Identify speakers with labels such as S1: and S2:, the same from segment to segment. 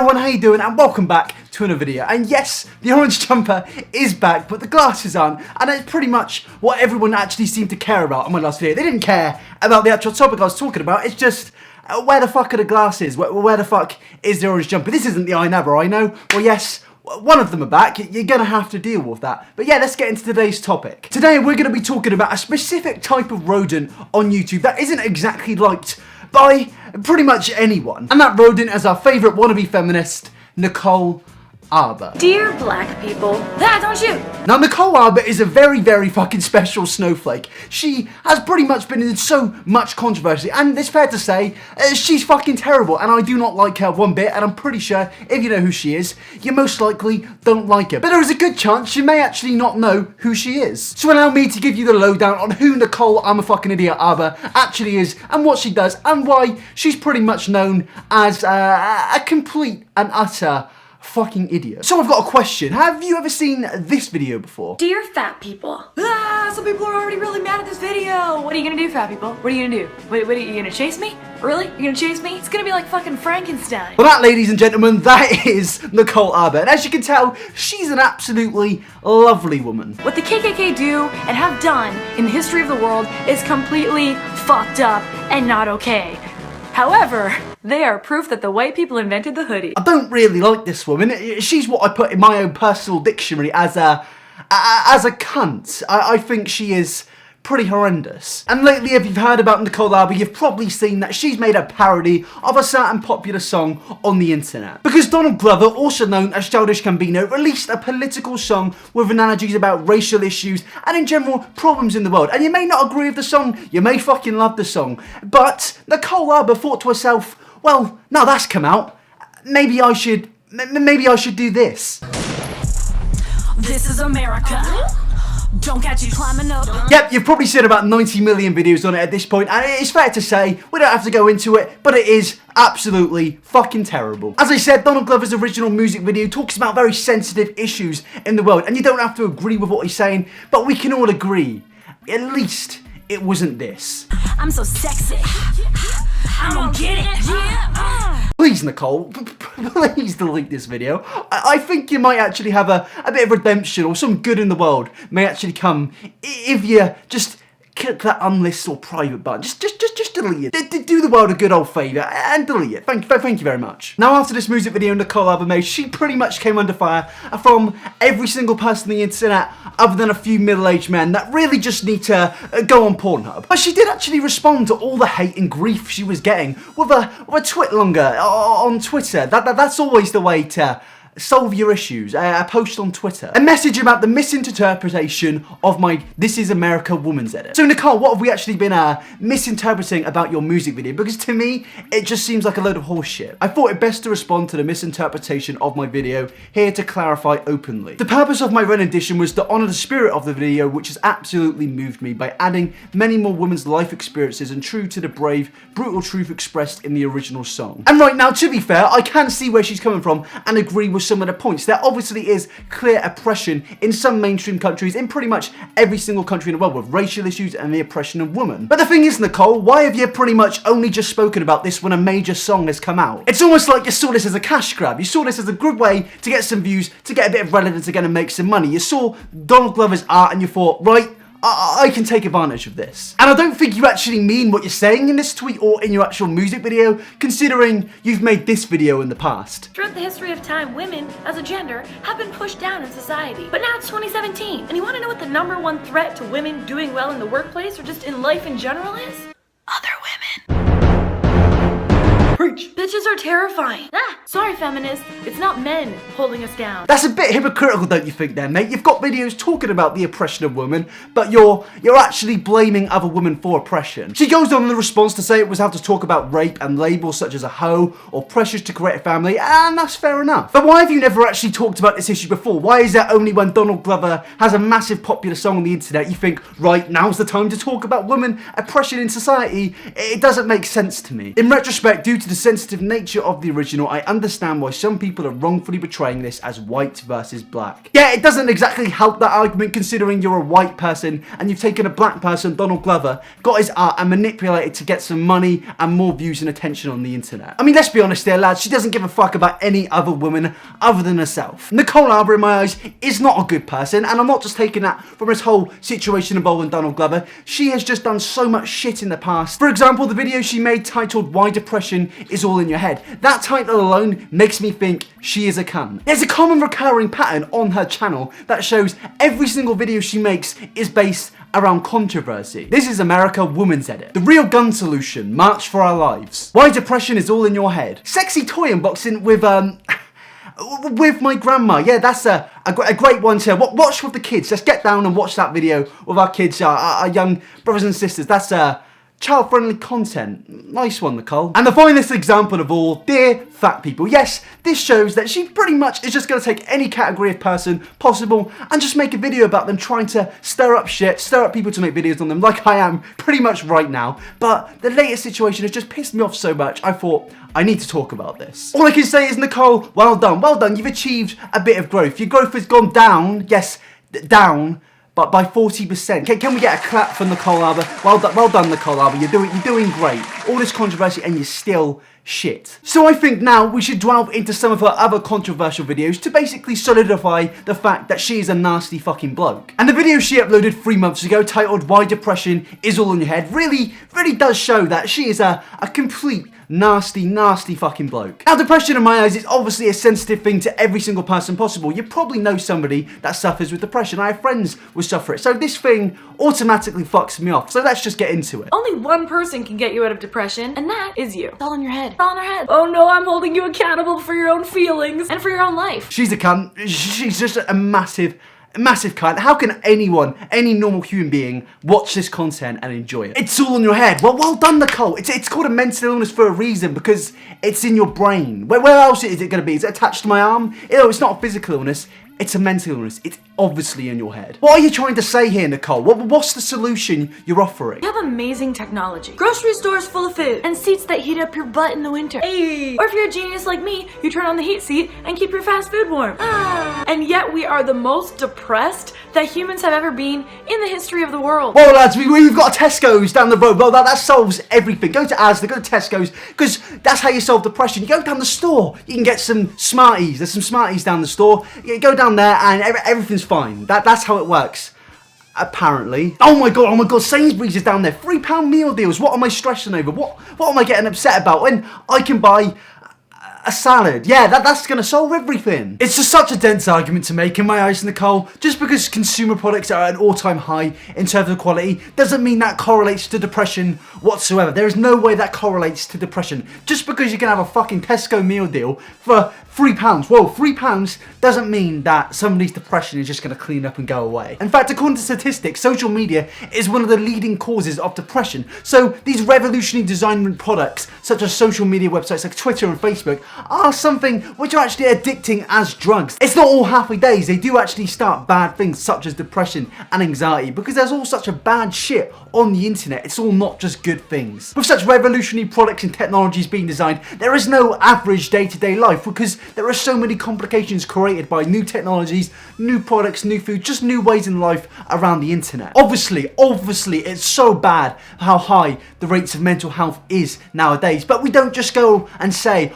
S1: everyone, how you doing? And welcome back to another video. And yes, the orange jumper is back, but the glasses aren't. And it's pretty much what everyone actually seemed to care about on my last video. They didn't care about the actual topic I was talking about. It's just, where the fuck are the glasses? Where the fuck is the orange jumper? This isn't the iNabber, I know. Well, yes, one of them are back. You're gonna have to deal with that. But yeah, let's get into today's topic. Today we're gonna be talking about a specific type of rodent on YouTube that isn't exactly liked by pretty much anyone. And that rodent is our favourite wannabe feminist, Nicole Arbour.
S2: Dear black people, don't shoot!
S1: Now, Nicole Arbour is a very, very fucking special snowflake. She has pretty much been in so much controversy, and it's fair to say, she's fucking terrible, and I do not like her one bit, and I'm pretty sure, if you know who she is, you most likely don't like her. But there is a good chance you may actually not know who she is. So allow me to give you the lowdown on who Nicole I'm a fucking idiot Arbour actually is, and what she does, and why she's pretty much known as a complete and utter fucking idiot. So I've got a question. Have you ever seen this video before?
S2: Dear fat people. Some people are already really mad at this video. What are you gonna do, fat people? What are you gonna do? What are you gonna chase me? Really? You're gonna chase me? It's gonna be like fucking Frankenstein.
S1: Well, that, ladies and gentlemen, that is Nicole Arbour. And as you can tell, she's an absolutely lovely woman.
S2: What the KKK do and have done in the history of the world is completely fucked up and not okay. However, they are proof that the white people invented the hoodie.
S1: I don't really like this woman. She's what I put in my own personal dictionary as a cunt. I think she is pretty horrendous. And lately, if you've heard about Nicole Arbour, you've probably seen that she's made a parody of a certain popular song on the internet. Because Donald Glover, also known as Childish Gambino, released a political song with analogies about racial issues and in general problems in the world. And you may not agree with the song, you may fucking love the song, but Nicole Arbour thought to herself, well, now that's come out, maybe I should do this.
S2: This is America. Don't catch you climbing up.
S1: Yep, you've probably seen about 90 million videos on it at this point, and it's fair to say, we don't have to go into it, but it is absolutely fucking terrible. As I said, Donald Glover's original music video talks about very sensitive issues in the world, and you don't have to agree with what he's saying, but we can all agree, at least it wasn't this.
S2: I'm so sexy. I'm gonna get it.
S1: Please, Nicole, please delete this video. I think you might actually have a bit of redemption, or some good in the world may actually come if you just click that unlist or private button. Just delete it. Do the world a good old favour and delete it. Thank you very much. Now, after this music video Nicole Arbour made, she pretty much came under fire from every single person on the internet, other than a few middle-aged men that really just need to go on Pornhub. But she did actually respond to all the hate and grief she was getting with a twitlonger on Twitter. That's always the way to solve your issues. A post on Twitter. A message about the misinterpretation of my This Is America woman's edit. So Nicole, what have we actually been misinterpreting about your music video? Because to me, it just seems like a load of horse shit. I thought it best to respond to the misinterpretation of my video here to clarify openly. The purpose of my rendition was to honour the spirit of the video, which has absolutely moved me by adding many more women's life experiences and true to the brave, brutal truth expressed in the original song. And right now, to be fair, I can see where she's coming from and agree with some of the points. There obviously is clear oppression in some mainstream countries, in pretty much every single country in the world, with racial issues and the oppression of women. But the thing is, Nicole, why have you pretty much only just spoken about this when a major song has come out? It's almost like you saw this as a cash grab. You saw this as a good way to get some views, to get a bit of relevance again and make some money. You saw Donald Glover's art and you thought, right, I can take advantage of this. And I don't think you actually mean what you're saying in this tweet or in your actual music video, considering you've made this video in the past.
S2: Throughout the history of time, women, as a gender, have been pushed down in society. But now it's 2017, and you want to know what the #1 threat to women doing well in the workplace or just in life in general is? Other women.
S1: Preach.
S2: Bitches are terrifying. Sorry, feminists. It's not men holding us down.
S1: That's a bit hypocritical, don't you think, there, mate? You've got videos talking about the oppression of women, but you're actually blaming other women for oppression. She goes on in the response to say it was how to talk about rape and labels such as a hoe or pressures to create a family, and that's fair enough. But why have you never actually talked about this issue before? Why is it only when Donald Glover has a massive popular song on the internet you think, right, now's the time to talk about women oppression in society? It doesn't make sense to me. In retrospect, due to the sensitive nature of the original, I understand why some people are wrongfully portraying this as white versus black. Yeah, it doesn't exactly help that argument considering you're a white person and you've taken a black person, Donald Glover, got his art and manipulated to get some money and more views and attention on the internet. I mean, let's be honest here, lads, she doesn't give a fuck about any other woman other than herself. Nicole Arbour, in my eyes, is not a good person, and I'm not just taking that from this whole situation involving Donald Glover. She has just done so much shit in the past. For example, the video she made titled Why Depression Is All in Your Head. That title alone makes me think she is a cunt. There's a common recurring pattern on her channel that shows every single video she makes is based around controversy. This is America Woman's Edit. The Real Gun Solution, March for Our Lives. Why Depression Is All in Your Head. Sexy toy unboxing with my grandma. Yeah, that's a great one to watch with the kids. Let's get down and watch that video with our kids, our young brothers and sisters. That's child-friendly content. Nice one, Nicole. And the finest example of all, dear fat people. Yes, this shows that she pretty much is just going to take any category of person possible and just make a video about them trying to stir up shit, stir up people to make videos on them like I am pretty much right now. But the latest situation has just pissed me off so much, I thought I need to talk about this. All I can say is, Nicole, well done, well done. You've achieved a bit of growth. Your growth has gone down, yes, down, but by 40%. Can we get a clap for Nicole Arbour? Well done, Nicole Arbour. You're doing great. All this controversy and you're still shit. So I think now we should delve into some of her other controversial videos to basically solidify the fact that she is a nasty fucking bloke. And the video she uploaded 3 months ago titled Why Depression Is All in Your Head really does show that she is a complete nasty fucking bloke. Now, depression in my eyes is obviously a sensitive thing to every single person possible. You probably know somebody that suffers with depression. I have friends who suffer it. So this thing automatically fucks me off. So let's just get into it.
S2: Only one person can get you out of depression, and that is you. It's all in your head. It's all in our head. Oh no, I'm holding you accountable for your own feelings and for your own life.
S1: She's a cunt. She's just a massive cunt. How can anyone, any normal human being, watch this content and enjoy it? It's all in your head. Well done, Nicole. It's called a mental illness for a reason, because it's in your brain. Where else is it going to be? Is it attached to my arm? No, it's not a physical illness. It's a mental illness. It's obviously in your head. What are you trying to say here, Nicole? What's the solution you're offering?
S2: We have amazing technology. Grocery stores full of food and seats that heat up your butt in the winter. Hey. Or if you're a genius like me, you turn on the heat seat and keep your fast food warm. And yet we are the most depressed that humans have ever been in the history of the world.
S1: Well, lads, we've got a Tesco's down the road. Well, that solves everything. Go to Asda, go to Tesco's, because that's how you solve depression. You go down the store, you can get some Smarties. There's some Smarties down the store. You go down there and everything's fine. That's how it works, apparently. Oh my god, Sainsbury's is down there. £3 meal deals. What am I stressing over? What am I getting upset about when I can buy a salad? Yeah, that's gonna solve everything. It's just such a dense argument to make in my eyes, Nicole. Just because consumer products are at an all-time high in terms of quality doesn't mean that correlates to depression whatsoever. There is no way that correlates to depression. Just because you can have a fucking Tesco meal deal for £3. Whoa, £3 doesn't mean that somebody's depression is just going to clean up and go away. In fact, according to statistics, social media is one of the leading causes of depression. So these revolutionary design products, such as social media websites like Twitter and Facebook, are something which are actually addicting as drugs. It's not all happy days. They do actually start bad things such as depression and anxiety, because there's all such a bad shit on the internet. It's all not just good things. With such revolutionary products and technologies being designed, there is no average day-to-day life, because there are so many complications created by new technologies, new products, new food, just new ways in life around the internet. Obviously, it's so bad how high the rates of mental health is nowadays. But we don't just go and say,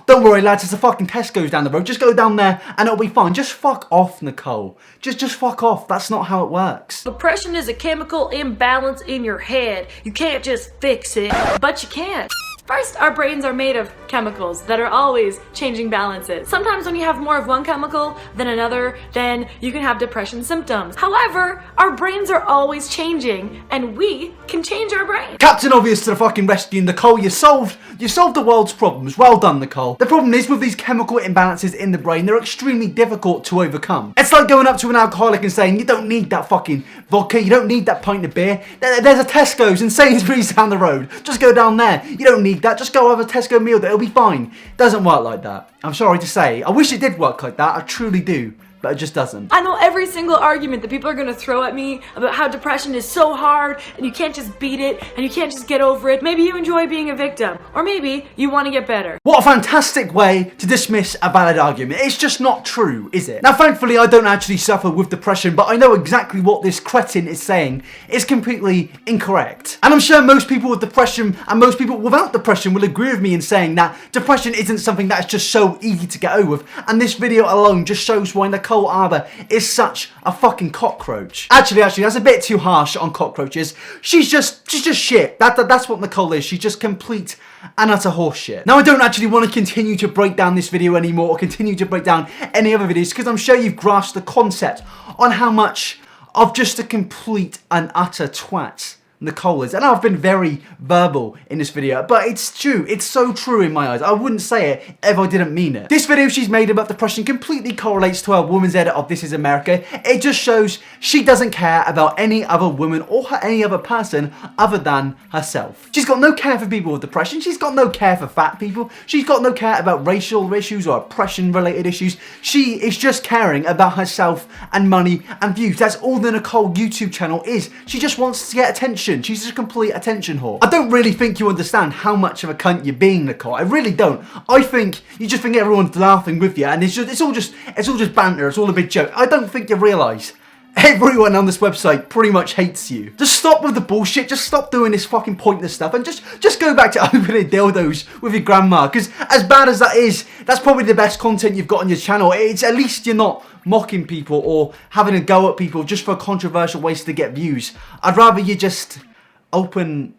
S1: don't worry lads, there's a fucking Tesco's down the road. Just go down there and it'll be fine. Just fuck off, Nicole. Just fuck off. That's not how it works.
S2: Depression is a chemical imbalance in your head. You can't just fix it, but you can. First, our brains are made of chemicals that are always changing balances. Sometimes when you have more of one chemical than another, then you can have depression symptoms. However, our brains are always changing, and we can change our brain.
S1: Captain Obvious to the fucking rescue, Nicole. You solved the world's problems. Well done, Nicole. The problem is with these chemical imbalances in the brain, they're extremely difficult to overcome. It's like going up to an alcoholic and saying, you don't need that fucking vodka, you don't need that pint of beer. There's a Tesco's and Sainsbury's down the road. Just go down there. You don't need that. Just go have a Tesco meal. It'll be fine. Doesn't work like that. I'm sorry to say. I wish it did work like that. I truly do. but it just doesn't.
S2: I know every single argument that people are gonna throw at me about how depression is so hard and you can't just beat it and you can't just get over it. Maybe you enjoy being a victim, or maybe you want to get better.
S1: What a fantastic way to dismiss a valid argument. It's just not true, is it? Now, thankfully, I don't actually suffer with depression, but I know exactly what this cretin is saying is completely incorrect. And I'm sure most people with depression and most people without depression will agree with me in saying that depression isn't something that is just so easy to get over with. And this video alone just shows why Nicole Arbour is such a fucking cockroach. Actually, that's a bit too harsh on cockroaches. She's just shit. That's what Nicole is. She's just complete and utter horseshit. Now, I don't actually want to continue to break down this video anymore or continue to break down any other videos because I'm sure you've grasped the concept on how much of just a complete and utter twat Nicole is. And I've been very verbal in this video, but it's true. It's so true in my eyes. I wouldn't say it if I didn't mean it. This video she's made about depression completely correlates to her woman's edit of This Is America. It just shows she doesn't care about any other woman or any other person other than herself. She's got no care for people with depression. She's got no care for fat people. She's got no care about racial issues or oppression related issues. She is just caring about herself and money and views. That's all the Nicole YouTube channel is. She just wants to get attention. She's just a complete attention whore. I don't really think you understand how much of a cunt you're being, Nicole. I really don't. I think you just think everyone's laughing with you, and it's all just banter. It's all a big joke. I don't think you realise everyone on this website pretty much hates you. Just stop with the bullshit. Just stop doing this fucking pointless stuff, and just go back to opening dildos with your grandma. Because as bad as that is, that's probably the best content you've got on your channel. It's at least you're not mocking people or having a go at people just for controversial ways to get views. I'd rather you just open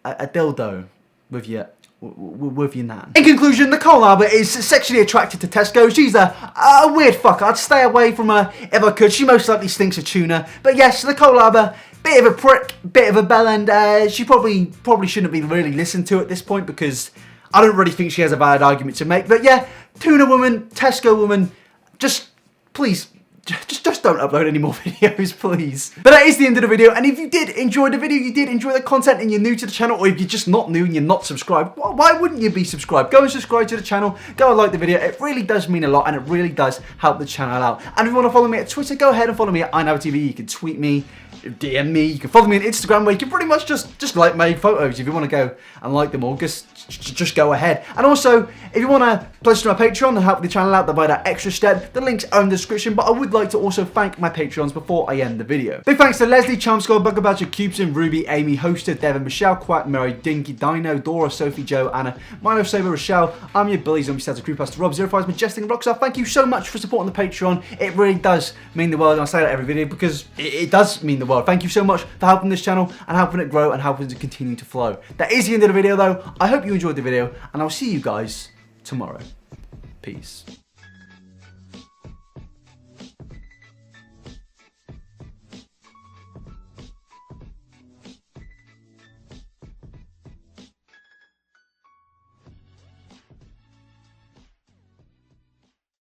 S1: a dildo with your nan. In conclusion, Nicole Arbour is sexually attracted to Tesco. She's a weird fucker. I'd stay away from her if I could. She most likely stinks of tuna. But yes, Nicole Arbour, bit of a prick, bit of a bellend. She probably shouldn't be really listened to at this point because I don't really think she has a valid argument to make. But yeah, tuna woman, Tesco woman, just please, just don't upload any more videos, please. But that is the end of the video, and if you did enjoy the video, you did enjoy the content, and you're new to the channel, or if you're just not new and you're not subscribed, well, why wouldn't you be subscribed? Go and subscribe to the channel, go and like the video. It really does mean a lot, and it really does help the channel out. And if you want to follow me at Twitter, go ahead and follow me at iNabber TV. You can tweet me, DM me, you can follow me on Instagram, where you can pretty much just like my photos. If you want to go and like them all, just go ahead. And also, if you want to pledge to my Patreon and help the channel out by that extra step, the links are in the description. But I would like to also thank my Patreons before I end the video. Big thanks to Leslie, Charmskull, Bugger Badger, Cubesen, Ruby, Amy, Hoster, Devon, Michelle, Quack, Mary, Dinky, Dino, Dora, Sophie, Joe, Anna, Milo, Saber, Rochelle, I'm your Billy, Zombie Stats, Crewpaster, Rob, 05, Majestic, and Rockstar. Thank you so much for supporting the Patreon. It really does mean the world, and I say that every video because it does mean the world. Thank you so much for helping this channel and helping it grow and helping it to continue to flow. That is the end of the video though. I hope you enjoyed the video, and I'll see you guys tomorrow. Peace.